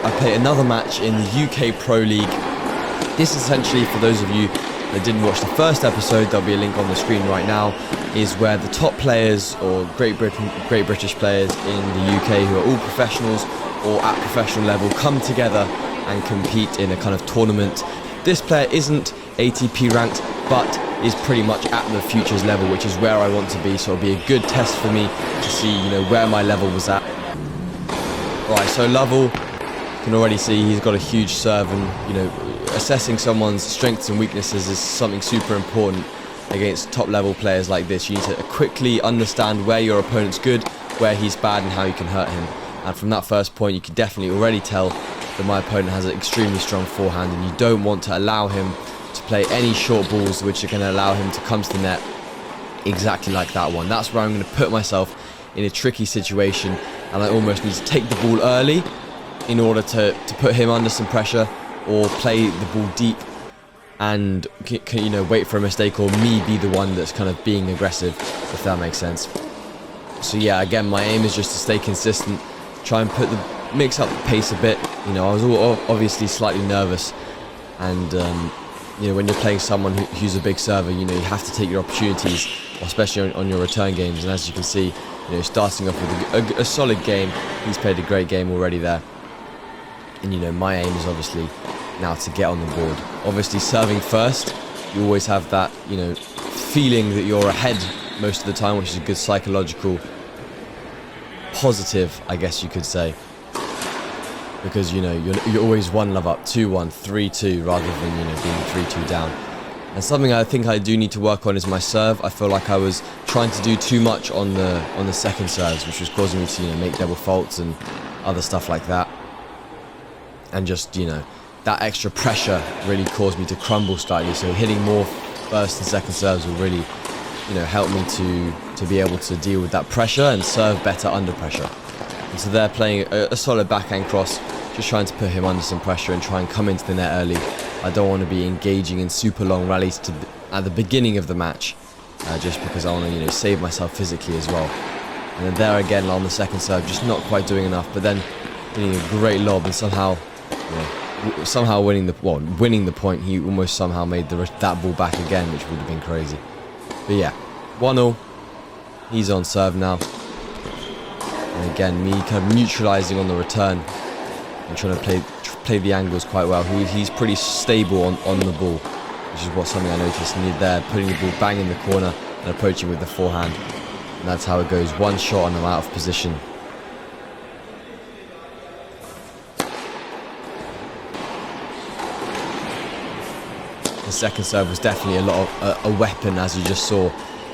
I play another match in the UK Pro League. This essentially, for those of you that didn't watch the first episode, there'll be a link on the screen right now, is where the top players or Great British players in the UK who are all professionals or at professional level come together and compete in a kind of tournament. This player isn't ATP ranked, but is pretty much at the futures level, which is where I want to be, so it'll be a good test for me to see, where my level was at. Alright, so Lovell, you can already see he's got a huge serve, and assessing someone's strengths and weaknesses is something super important against top level players like this. You need to quickly understand where your opponent's good, where he's bad, and how you can hurt him. And from that first point, you can definitely already tell that my opponent has an extremely strong forehand, and you don't want to allow him to play any short balls which are going to allow him to come to the net exactly like that one. That's where I'm going to put myself in a tricky situation, and I almost need to take the ball early in order to put him under some pressure, or play the ball deep and wait for a mistake, or me be the one that's kind of being aggressive, if that makes sense. So yeah, again, my aim is just to stay consistent, try and mix up the pace a bit. I was obviously slightly nervous, and when you're playing someone who's a big server, you have to take your opportunities, especially on your return games. And as you can see, starting off with a solid game, he's played a great game already there. And my aim is obviously now to get on the board. Obviously, serving first, you always have that feeling that you're ahead most of the time, which is a good psychological positive, I guess you could say, because you're always 1-love up, 2-1, 3-2, rather than being 3-2 down. And something I think I do need to work on is my serve. I feel like I was trying to do too much on the second serves, which was causing me to make double faults and other stuff like that. And just that extra pressure really caused me to crumble slightly. So hitting more first and second serves will really help me to be able to deal with that pressure and serve better under pressure. And so they're playing a solid backhand cross, just trying to put him under some pressure and try and come into the net early. I don't want to be engaging in super long rallies at the beginning of the match, just because I want to save myself physically as well. And then there again on the second serve, just not quite doing enough, but then hitting a great lob and somehow winning the point. He almost somehow made that ball back again, which would have been crazy. But yeah, 1-0. He's on serve now. And again, me kind of neutralising on the return and trying to play the angles quite well. He's pretty stable on the ball, which is something I noticed. And there, putting the ball bang in the corner and approaching with the forehand. And that's how it goes. One shot and I'm out of position. The second serve was definitely a weapon, as you just saw.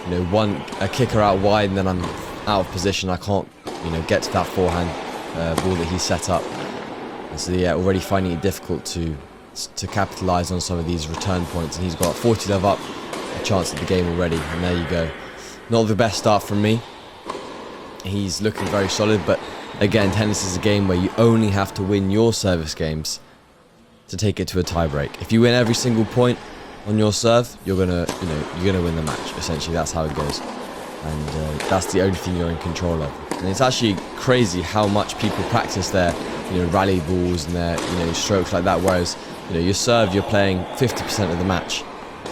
A kicker out wide, and then I'm out of position. I can't, get to that forehand ball that he set up. And so yeah, already finding it difficult to capitalise on some of these return points. And he's got 40-love up, a chance at the game already. And there you go. Not the best start from me. He's looking very solid, but again, tennis is a game where you only have to win your service games to take it to a tie-break. If you win every single point on your serve, you're gonna win the match. Essentially, that's how it goes, and that's the only thing you're in control of. And it's actually crazy how much people practice their, rally balls and their, strokes like that. Whereas, your serve, you're playing 50% of the match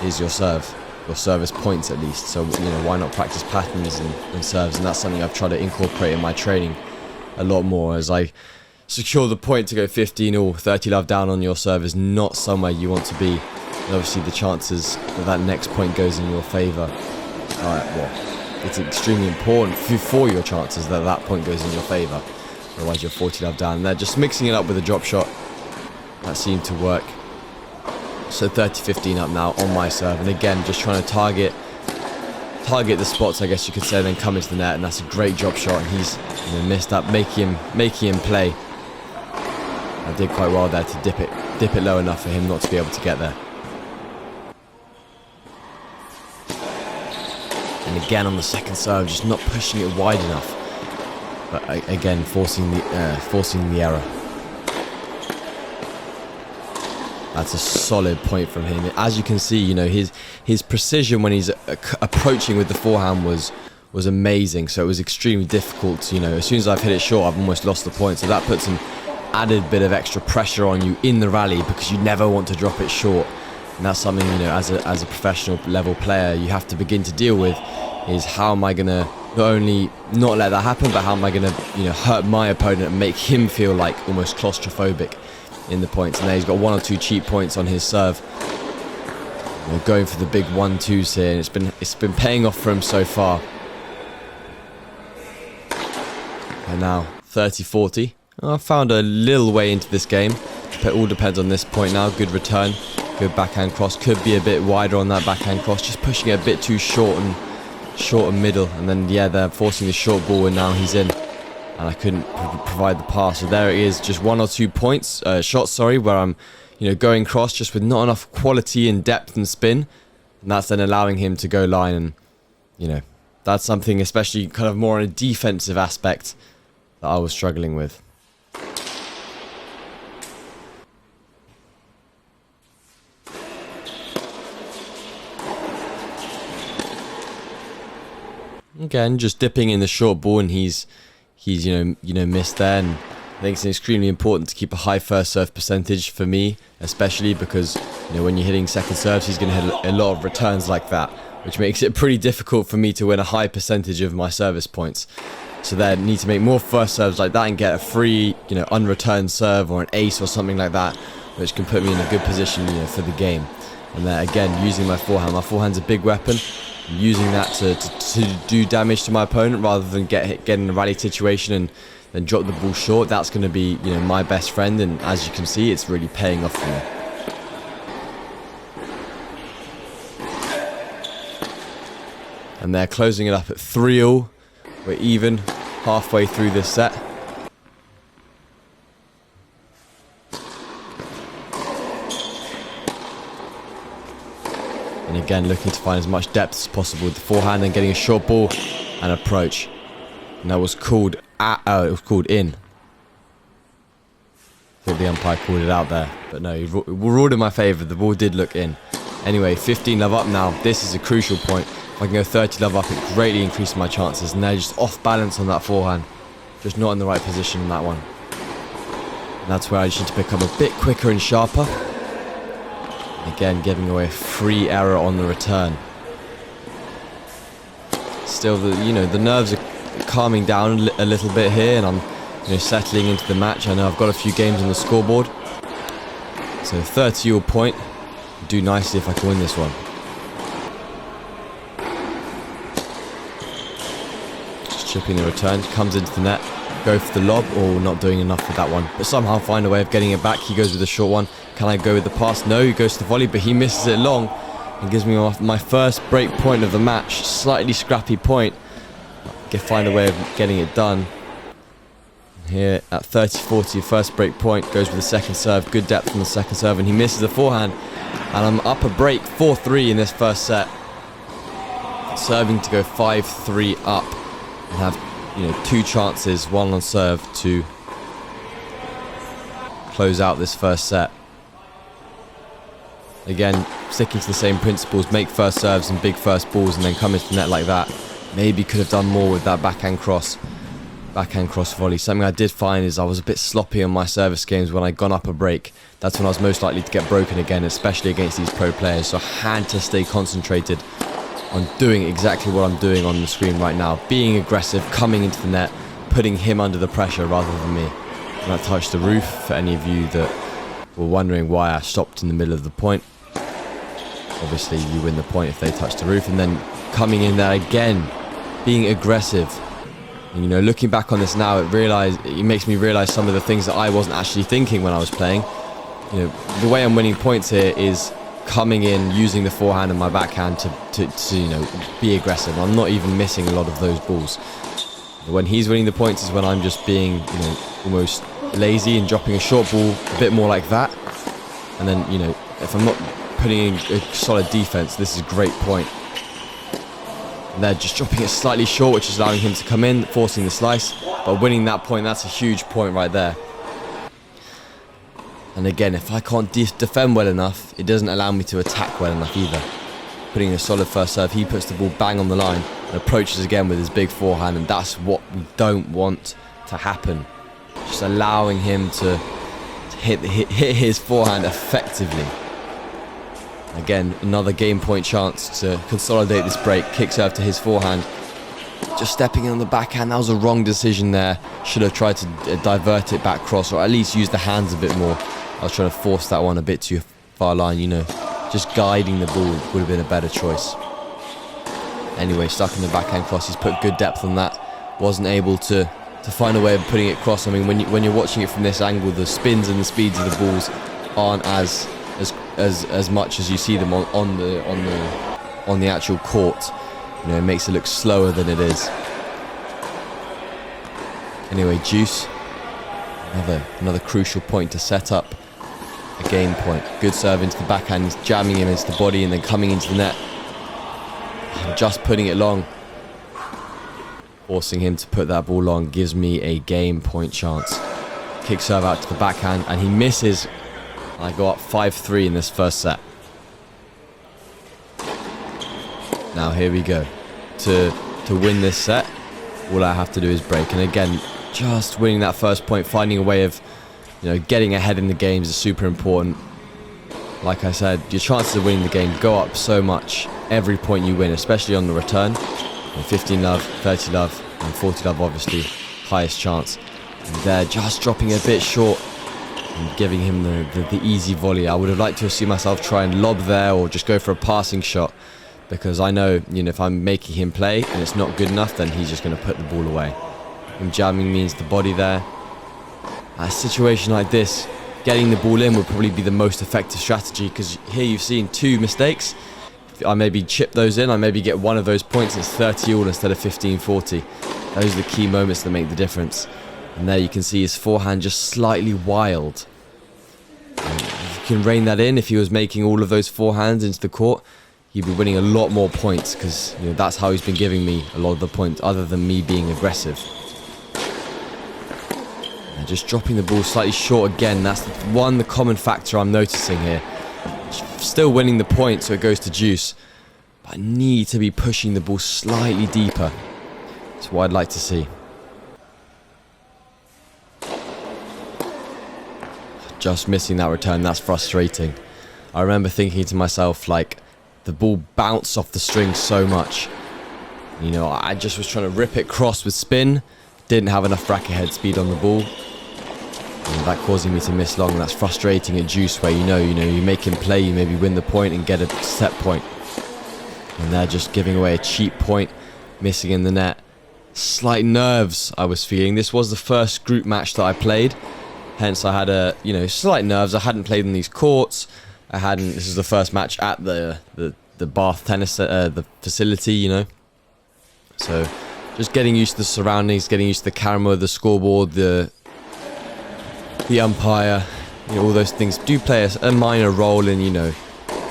is your serve, your service points at least. So, why not practice patterns and serves? And that's something I've tried to incorporate in my training a lot more, as I secure the point to go 15 or 30-love down on your serve is not somewhere you want to be. And obviously the chances that next point goes in your favour, it's extremely important for your chances that point goes in your favour. Otherwise you're 40-love down. And they're just mixing it up with a drop shot. That seemed to work. So 30-15 up now on my serve. And again, just trying to target the spots, I guess you could say, then come into the net. And that's a great drop shot. And he's missed up, making him play. I did quite well there to dip it low enough for him not to be able to get there. And again on the second serve, just not pushing it wide enough. But again, forcing the error. That's a solid point from him. As you can see, his precision when he's approaching with the forehand was amazing. So it was extremely difficult. As soon as I've hit it short, I've almost lost the point. So that puts him added bit of extra pressure on you in the rally because you never want to drop it short. And that's something, you know, as a professional level player, you have to begin to deal with, is how am I going to not only not let that happen, but how am I going to, you know, hurt my opponent and make him feel like almost claustrophobic in the points. And there he's got 1 or 2 cheap points on his serve. You know, going for the big 1-2s here, and it's been paying off for him so far. And now 30-40. I found a little way into this game. It all depends on this point now. Good return, good backhand cross. Could be a bit wider on that backhand cross, just pushing it a bit too short and middle. And then yeah, they're forcing the short ball, and now he's in. And I couldn't provide the pass. So there it is, just 1 or 2 points, shots, sorry, where I'm, you know, going cross just with not enough quality and depth and spin, and that's then allowing him to go line. And you know, that's something, especially kind of more on a defensive aspect, that I was struggling with. Again, just dipping in the short ball, and he's you know missed there. And I think it's extremely important to keep a high first serve percentage for me, especially because, you know, when you're hitting second serves, he's going to hit a lot of returns like that, which makes it pretty difficult for me to win a high percentage of my service points. So they need to make more first serves like that and get a free, you know, unreturned serve or an ace or something like that, which can put me in a good position, you know, for the game. And then again, using my forehand. My forehand's a big weapon. Using that to do damage to my opponent rather than get in a rally situation and then drop the ball short. That's going to be, you know, my best friend, and as you can see, it's really paying off for me. And they're closing it up at 3-all. We're even halfway through this set. And again, looking to find as much depth as possible with the forehand and getting a short ball and approach. And that was called it was called in. Thought the umpire called it out there, but no, he ruled in my favour. The ball did look in. Anyway, 15 love up now. This is a crucial point. If I can go 30 love up, it greatly increases my chances. And they're just off balance on that forehand, just not in the right position on that one. And that's where I just need to become a bit quicker and sharper. Again, giving away a free error on the return. Still, the nerves are calming down a little bit here, and I'm, you know, settling into the match. I know I've got a few games on the scoreboard, so 30-all point. Do nicely if I can win this one. Just chipping the return, comes into the net, go for the lob, or not doing enough with that one, but somehow find a way of getting it back. He goes with the short one. Can I go with the pass? No, he goes to the volley, but he misses it long and gives me my first break point of the match. Slightly scrappy point. Find a way of getting it done. Here at 30-40, first break point, goes with the second serve. Good depth on the second serve, and he misses the forehand. And I'm up a break, 4-3 in this first set. Serving to go 5-3 up and have, you know, 2 chances, 1 on serve, to close out this first set. Again, sticking to the same principles, make first serves and big first balls, and then come into the net like that. Maybe could have done more with that backhand cross volley. Something I did find is I was a bit sloppy on my service games when I'd gone up a break. That's when I was most likely to get broken again, especially against these pro players. So I had to stay concentrated on doing exactly what I'm doing on the screen right now. Being aggressive, coming into the net, putting him under the pressure rather than me. And that touched the roof, for any of you that were wondering why I stopped in the middle of the point. Obviously you win the point if they touch the roof. And then coming in there again, being aggressive. And, you know, looking back on this now, it makes me realise some of the things that I wasn't actually thinking when I was playing. You know, the way I'm winning points here is coming in, using the forehand and my backhand to you know, be aggressive. I'm not even missing a lot of those balls. When he's winning the points is when I'm just being, you know, almost lazy and dropping a short ball a bit more like that. And then, you know, if I'm not putting in a solid defense, this is a great point. And they're just dropping it slightly short, which is allowing him to come in, forcing the slice. But winning that point, that's a huge point right there. And again, if I can't defend well enough, it doesn't allow me to attack well enough either. Putting a solid first serve, he puts the ball bang on the line and approaches again with his big forehand, and that's what we don't want to happen. just allowing him to hit his forehand effectively. Again, another game point chance to consolidate this break. Kick serve to his forehand. Just stepping in on the backhand, that was a wrong decision there. Should have tried to divert it back cross, or at least use the hands a bit more. I was trying to force that one a bit too far line, you know. Just guiding the ball would have been a better choice. Anyway, stuck in the backhand cross. He's put good depth on that. Wasn't able to find a way of putting it across. I mean, when you're watching it from this angle, the spins and the speeds of the balls aren't as much as you see them on the actual court. You know, it makes it look slower than it is. Anyway, deuce. Another crucial point to set up a game point. Good serve into the backhand. He's jamming him into the body and then coming into the net. Just putting it long. Forcing him to put that ball long gives me a game point chance. Kick serve out to the backhand and he misses. I go up 5-3 in this first set. Now here we go. To win this set, all I have to do is break. And again, just winning that first point, finding a way of, you know, getting ahead in the games is super important. Like I said, your chances of winning the game go up so much every point you win, especially on the return. 15 love, 30 love, and 40 love obviously highest chance. And they're just dropping a bit short and giving him the easy volley. I would have liked to see myself try and lob there or just go for a passing shot, because I know, you know, if I'm making him play and it's not good enough, then he's just going to put the ball away. Him jamming me into the body there. A situation like this, getting the ball in would probably be the most effective strategy, because here you've seen two mistakes. If I maybe chip those in, I maybe get one of those points. It's 30 all instead of 15-40. Those are the key moments that make the difference. And there you can see his forehand just slightly wild. And if you can rein that in, if he was making all of those forehands into the court, he'd be winning a lot more points, because, you know, that's how he's been giving me a lot of the points, other than me being aggressive. And just dropping the ball slightly short again. That's the common factor I'm noticing here. Still winning the point, so it goes to deuce. But I need to be pushing the ball slightly deeper. That's what I'd like to see. Just missing that return, that's frustrating. I remember thinking to myself, like, the ball bounced off the string so much. You know, I just was trying to rip it cross with spin. Didn't have enough racket head speed on the ball. And that causing me to miss long. That's frustrating at deuce, where you know, you make him play, you maybe win the point and get a set point. And they're just giving away a cheap point, missing in the net. Slight nerves I was feeling. This was the first group match that I played. Hence I had a, you know, slight nerves. I hadn't played in these courts. This is the first match at the Bath tennis, the facility, you know. So just getting used to the surroundings, getting used to the camera, the scoreboard, the umpire, you know, all those things do play a minor role in, you know,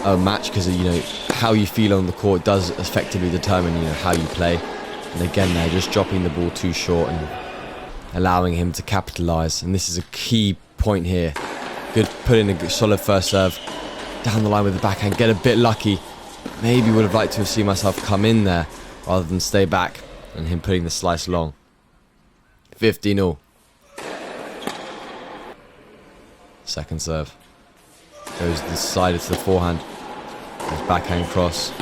a match, because, you know, how you feel on the court does effectively determine, you know, how you play. And again, they're just dropping the ball too short and allowing him to capitalize. And this is a key point here. Good, put in a solid first serve. Down the line with the backhand, get a bit lucky. Maybe would have liked to have seen myself come in there rather than stay back, and him putting the slice long. 15-all. Second serve. Goes decided to the forehand. His backhand cross.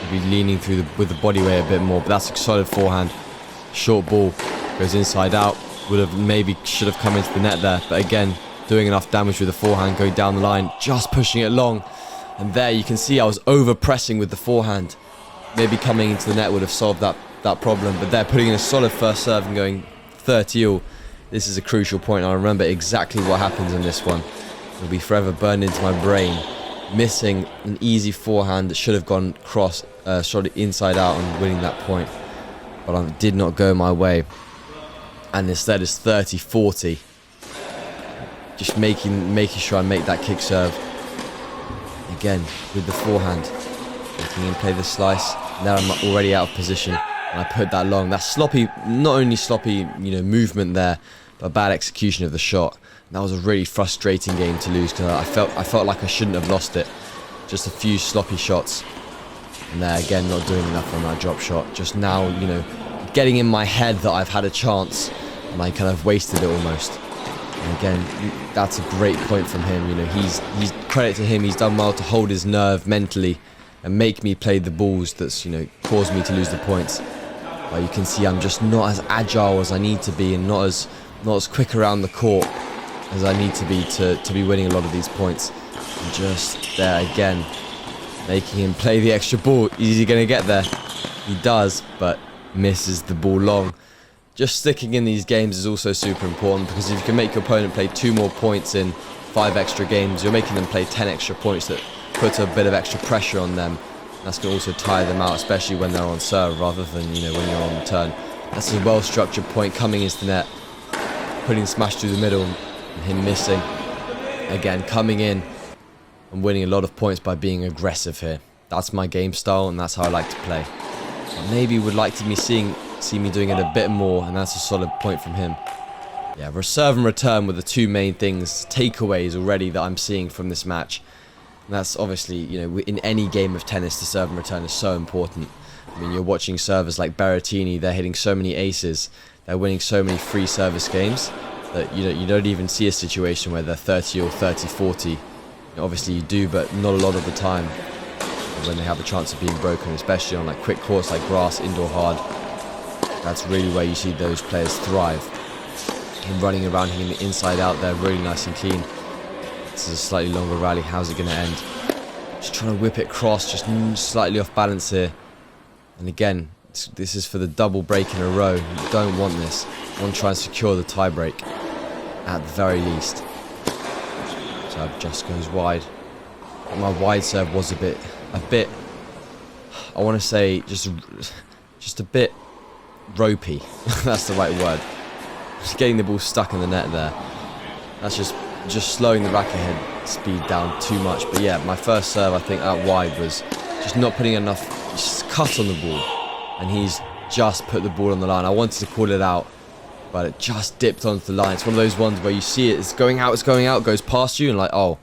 Maybe leaning through with the body weight a bit more, but that's a solid forehand. Short ball. Goes inside out. Should have come into the net there, but again, doing enough damage with the forehand, going down the line, just pushing it long. And there you can see I was over pressing with the forehand. Maybe coming into the net would have solved that problem, but they're putting in a solid first serve and going 30-all. This is a crucial point. I remember exactly what happens in this one. It'll be forever burned into my brain. Missing an easy forehand that should have gone inside out and winning that point. But it did not go my way. And instead it's 30-40. Just making sure I make that kick serve. Again, with the forehand. Making him play the slice. Now I'm already out of position. And I put that long. That's sloppy, not only sloppy, you know, movement there, but bad execution of the shot. And that was a really frustrating game to lose, because I felt like I shouldn't have lost it. Just a few sloppy shots. And there again, not doing enough on that drop shot. Just now, you know, getting in my head that I've had a chance, and I kind of wasted it almost. And again, that's a great point from him. You know, he's credit to him. He's done well to hold his nerve mentally and make me play the balls that's, you know, caused me to lose the points. But you can see I'm just not as agile as I need to be, and not as quick around the court as I need to be winning a lot of these points. And just there again, making him play the extra ball. Is he going to get there? He does, but misses the ball long. Just sticking in these games is also super important, because if you can make your opponent play 2 more points in 5 extra games, you're making them play 10 extra points that puts a bit of extra pressure on them. That's going to also tire them out, especially when they're on serve rather than, you know, when you're on return. That's a well-structured point coming into the net, putting smash through the middle and him missing. Again, coming in and winning a lot of points by being aggressive here. That's my game style, and that's how I like to play. But maybe would like to see me doing it a bit more, and that's a solid point from him. Yeah, serve and return were the 2 main things, takeaways already that I'm seeing from this match. And that's obviously, you know, in any game of tennis, the serve and return is so important. I mean, you're watching servers like Berrettini, they're hitting so many aces, they're winning so many free service games that you don't even see a situation where they're 30 or 30-40. You know, obviously you do, but not a lot of the time when they have a chance of being broken, especially on like quick courts like grass, indoor hard. That's really where you see those players thrive. Him running around, hitting the inside out there, really nice and clean. This is a slightly longer rally. How's it going to end? Just trying to whip it cross, just slightly off balance here. And again, this is for the double break in a row. You don't want this. You want to try and secure the tie break at the very least. Serve just goes wide. My wide serve was a bit, I want to say just a bit ropey. That's the right word. Just getting the ball stuck in the net there. That's just slowing the racket head speed down too much. But yeah, my first serve, I think, out wide was just not putting enough cut on the ball. And he's just put the ball on the line. I wanted to call it out, but it just dipped onto the line. It's one of those ones where you see it's going out, goes past you, and like, oh,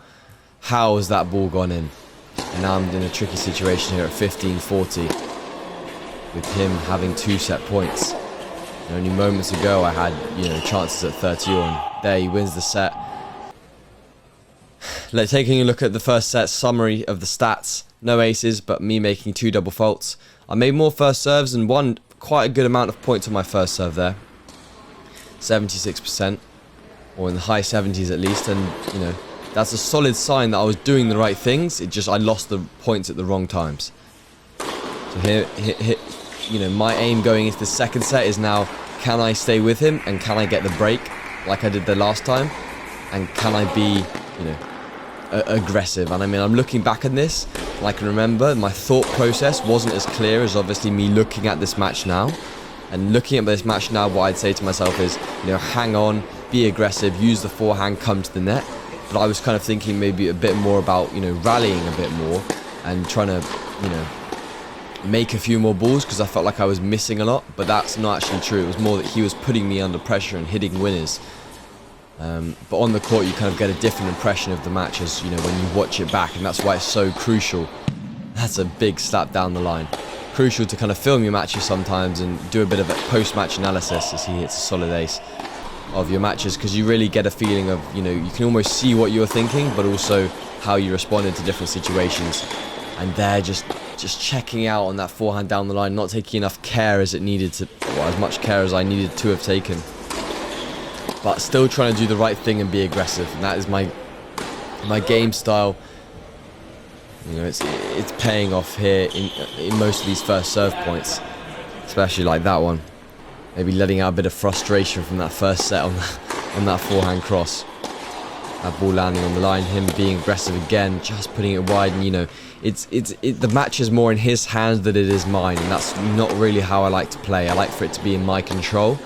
how has that ball gone in? And now I'm in a tricky situation here at 15-40 with him having 2 set points. And only moments ago I had, you know, chances at 30-all, and there he wins the set. Taking a look at the first set summary of the stats, no aces, but me making 2 double faults. I made more first serves and won quite a good amount of points on my first serve there. 76%, or in the high 70s at least, and you know, that's a solid sign that I was doing the right things. It just, I lost the points at the wrong times. So here, you know, my aim going into the second set is now, can I stay with him and can I get the break like I did the last time? And can I be, you know, aggressive? And I mean, I'm looking back at this and I can remember my thought process wasn't as clear as obviously me looking at this match now. And looking at this match now, what I'd say to myself is, you know, hang on, be aggressive, use the forehand, come to the net. But I was kind of thinking maybe a bit more about, you know, rallying a bit more and trying to, you know, make a few more balls, because I felt like I was missing a lot. But that's not actually true. It was more that he was putting me under pressure and hitting winners. But on the court you kind of get a different impression of the match, as you know, when you watch it back, and that's why it's so crucial. That's a big slap down the line. Crucial to kind of film your matches sometimes and do a bit of a post-match analysis as he hits a solid ace of your matches, because you really get a feeling of, you know, you can almost see what you were thinking, but also how you responded to different situations. And they're just checking out on that forehand down the line, not taking enough care as it needed to, or as much care as I needed to have taken. But still trying to do the right thing and be aggressive, and that is my game style. You know, it's paying off here in most of these first serve points, especially like that one. Maybe letting out a bit of frustration from that first set on that forehand cross. That ball landing on the line, him being aggressive again, just putting it wide, and you know, the match is more in his hands than it is mine, and that's not really how I like to play. I like for it to be in my control.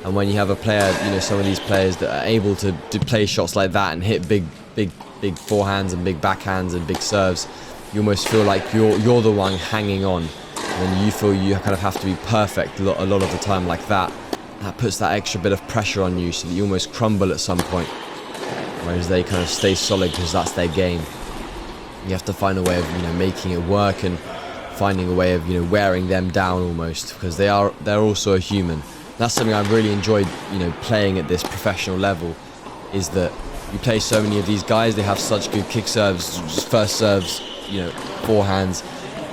And when you have a player, you know, some of these players that are able to play shots like that and hit big forehands and big backhands and big serves, you almost feel like you're the one hanging on, and you feel you kind of have to be perfect a lot of the time like that. That puts that extra bit of pressure on you, so that you almost crumble at some point, whereas they kind of stay solid because that's their game. You have to find a way of, you know, making it work and finding a way of, you know, wearing them down almost, because they're also a human. That's something I've really enjoyed, you know, playing at this professional level, is that you play so many of these guys, they have such good kick serves, just first serves, you know, forehands,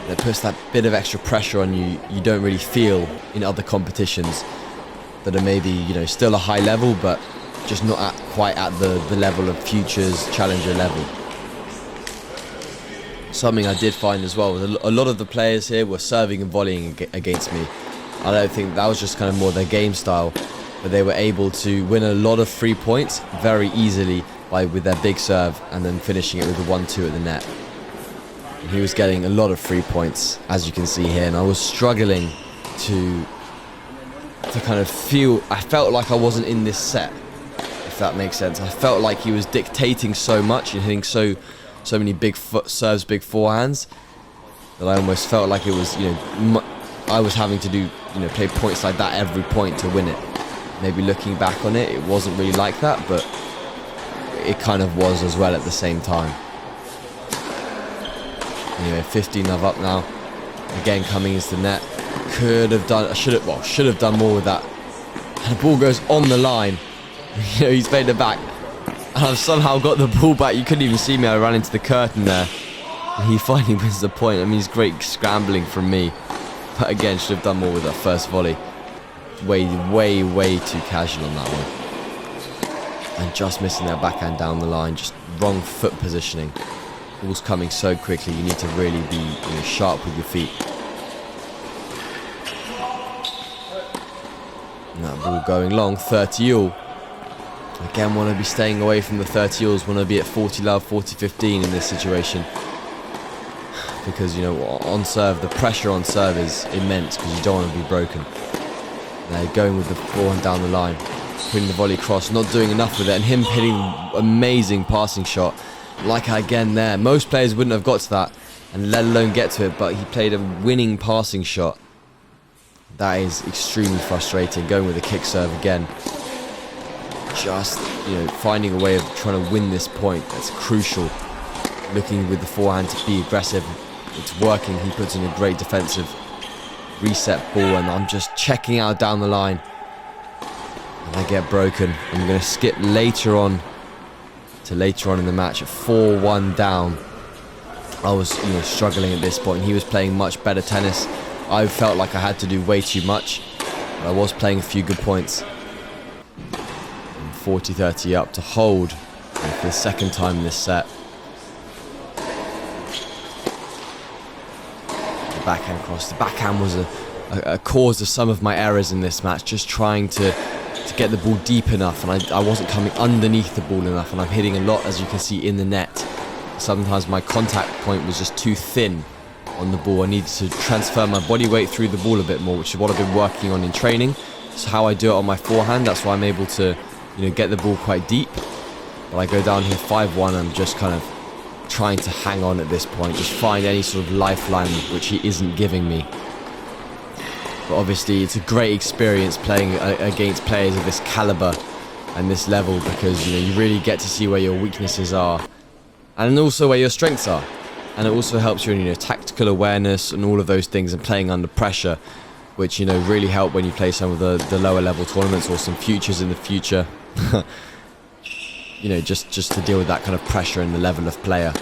that puts that bit of extra pressure on you you don't really feel in other competitions that are maybe, you know, still a high level, but just not quite at the level of Futures Challenger level. Something I did find as well was a lot of the players here were serving and volleying against me. I don't think that was just kind of more their game style, but they were able to win a lot of free points very easily with their big serve and then finishing it with a 1-2 at the net. And he was getting a lot of free points, as you can see here, and I was struggling to kind of I felt like I wasn't in this set, if that makes sense. I felt like he was dictating so much and hitting so many big serves, big forehands, that I almost felt like it was, you know, I was having to do, you know, play points like that every point to win it. Maybe looking back on it, it wasn't really like that, but it kind of was as well at the same time. Anyway, 15 love up now. Again, coming into the net. Should have done more with that. And the ball goes on the line. You know, he's made it back. And I've somehow got the ball back. You couldn't even see me. I ran into the curtain there. And he finally wins the point. I mean, he's great scrambling from me. But again, should have done more with that first volley. Way too casual on that one. And just missing that backhand down the line. Just wrong foot positioning. Ball's coming so quickly. You need to really be, you know, sharp with your feet. And that ball going long, 30 all. Again, want to be staying away from the 30 alls. Want to be at 40 love, 40-15 in this situation. Because, you know, on serve, the pressure on serve is immense because you don't want to be broken. Now going with the forehand down the line, putting the volley across, not doing enough with it, and him hitting amazing passing shot. Like again there, most players wouldn't have got to that, and let alone get to it, but he played a winning passing shot. That is extremely frustrating. Going with a kick serve again. Just, you know, finding a way of trying to win this point. That's crucial. Looking with the forehand to be aggressive. It's working. He puts in a great defensive reset ball, and I'm just checking out down the line. And I get broken. I'm going to skip later on to later on in the match at 4-1 down. I was, you know, struggling at this point. He was playing much better tennis. I felt like I had to do way too much, but I was playing a few good points. 40-30 up to hold for the second time in this set. The backhand cross. The backhand was a cause of some of my errors in this match, just trying to get the ball deep enough, and I wasn't coming underneath the ball enough, and I'm hitting a lot, as you can see, in the net. Sometimes my contact point was just too thin on the ball. I needed to transfer my body weight through the ball a bit more, which is what I've been working on in training. It's how I do it on my forehand. That's why I'm able to, you know, get the ball quite deep. But I go down here 5-1, I'm just kind of trying to hang on at this point, just find any sort of lifeline, which he isn't giving me. But obviously it's a great experience playing against players of this caliber and this level, because, you know, you really get to see where your weaknesses are and also where your strengths are. And it also helps you in, you know, tactical awareness and all of those things, and playing under pressure, which, you know, really help when you play some of the lower level tournaments or some futures in the future. You know, just to deal with that kind of pressure and the level of player.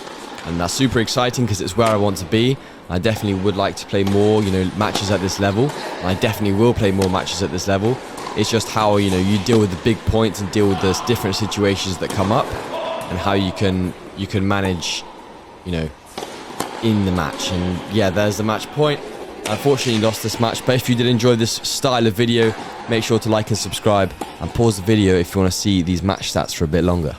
And that's super exciting because it's where I want to be. I definitely would like to play more, you know, matches at this level. And I definitely will play more matches at this level. It's just how, you know, you deal with the big points and deal with the different situations that come up, and how you can manage, you know, in the match. And yeah, there's the match point. Unfortunately lost this match, but if you did enjoy this style of video, make sure to like and subscribe, and pause the video if you want to see these match stats for a bit longer.